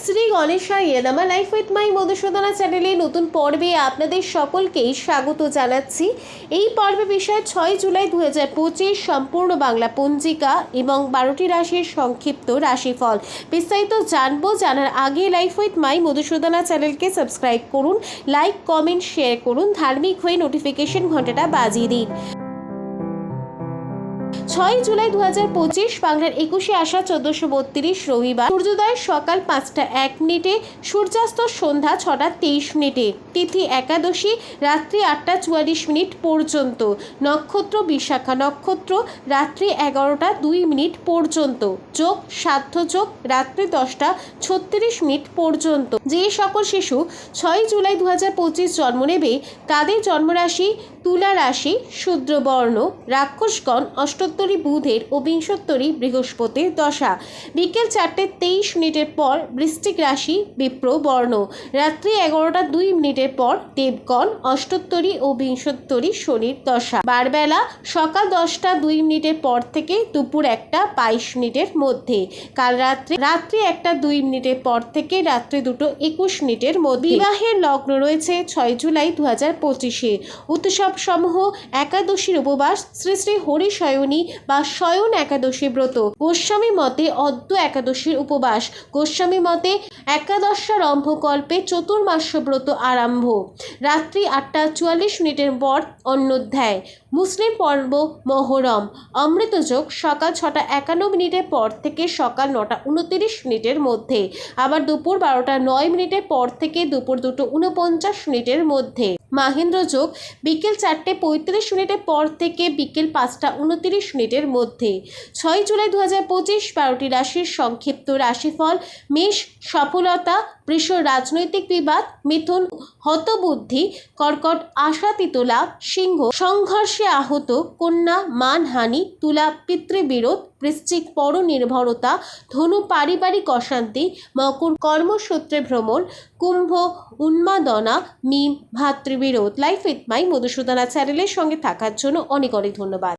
শ্রী গণেশায় নমঃ। Life with my Madhusudana চ্যানেলে নতুন পর্বে আপনাদের সকলকেই স্বাগত জানাচ্ছি। এই পর্বে বিষয় 6 জুলাই 2025 সম্পূর্ণ বাংলা পঞ্জিকা এবং 12টি রাশির সংক্ষিপ্ত রাশিফল। বিস্তারিত জানার আগে লাইফ উইথ মাই মধুসূদনা চ্যানেলকে সাবস্ক্রাইব করুন, লাইক কমেন্ট শেয়ার করুন, ধার্মিক হয়ে নোটিফিকেশন ঘন্টাটা বাজিয়ে দিন। 6 জুলাই 2025 বাংলার 21শে আষাঢ় 1432 রবিবার। সূর্যোদয় সকাল 5টা 1 মিনিটে, সূর্যাস্ত সন্ধ্যা 6টা 23 মিনিটে। তিথি একাদশী রাত্রি 8টা 44 মিনিট পর্যন্ত। নক্ষত্র বিশাখা নক্ষত্র রাত্রি 11টা 2 মিনিট পর্যন্ত। যোগ সাধ্য যোগ রাত্রি 10টা 36 মিনিট পর্যন্ত। যে সকল শিশু 6 জুলাই 2025 জন্ম নেবে তাদের জন্মরাশি তুলা রাশি, শূদ্র বর্ণ, রাক্ষসগণ, অষ্টোত্তরী বুধের ও বিংশোত্তরী বৃহস্পতির দশা। বিকেল 4টে 23 মিনিটের পর বৃশ্চিক রাশি, বিপ্র বর্ণ। রাত্রি 11টা 2 মিনিটের পর দেবগণ, অষ্টোত্তরী ও বিংশোত্তরী শনির দশা। বারবেলা সকাল 10টা 2 মিনিটের পর থেকে দুপুর 1টা 22 মিনিটের মধ্যে। কাল রাত্রি 1টা 2 মিনিটের পর থেকে রাত্রি 2টো 21 মিনিটের মধ্যে। বিবাহের লগ্ন রয়েছে 6 জুলাই 2025-এ। উৎসব সমূহ একাদশীর উপবাস, শ্রী শ্রী হরিশয়নী বা শয়ন একাদশী ব্রত। গোস্বামী মতে অদ্য একাদশীর উপবাস। গোস্বামী মতে একাদশারম্ভ কল্পে চতুর্মাস্য ব্রত আরম্ভ। রাত্রি 8টা 44 মিনিটের পর অন্নোধ্যায়। মুসলিম পর্ব মহরম। অমৃতযোগ সকাল 6টা 51 মিনিটের পর থেকে সকাল 9টা 29 মিনিটের মধ্যে। আবার দুপুর 12টা 9 মিনিটের পর থেকে দুপুর 2টো 49 মিনিটের মধ্যে। মাহেন্দ্র যোগ বিকেল 4টে 35 মিনিটের পর থেকে বিকেল 5টা 29 মিনিটের মধ্যে। 6 জুলাই 2025 12টি রাশির সংক্ষিপ্ত রাশিফল। মেষ সফলতা, বৃষ রাজনৈতিক বিবাদ, মিথুন হতবুদ্ধি, কর্কট আশাতীত লাভ, সিংহ সংঘর্ষে আহত, কন্যা মানহানি, তুলা পিতৃবিরোধ, বৃশ্চিক পরনির্ভরতা, ধনু পারিবারিক অশান্তি, মকর কর্মসূত্রে ভ্রমণ, কুম্ভ উন্মাদনা, মীন ভাতৃবিরোধ। লাইফ উইথ মাই মধুসূদনা চ্যানেলের সঙ্গে থাকার জন্য অনেক অনেক ধন্যবাদ।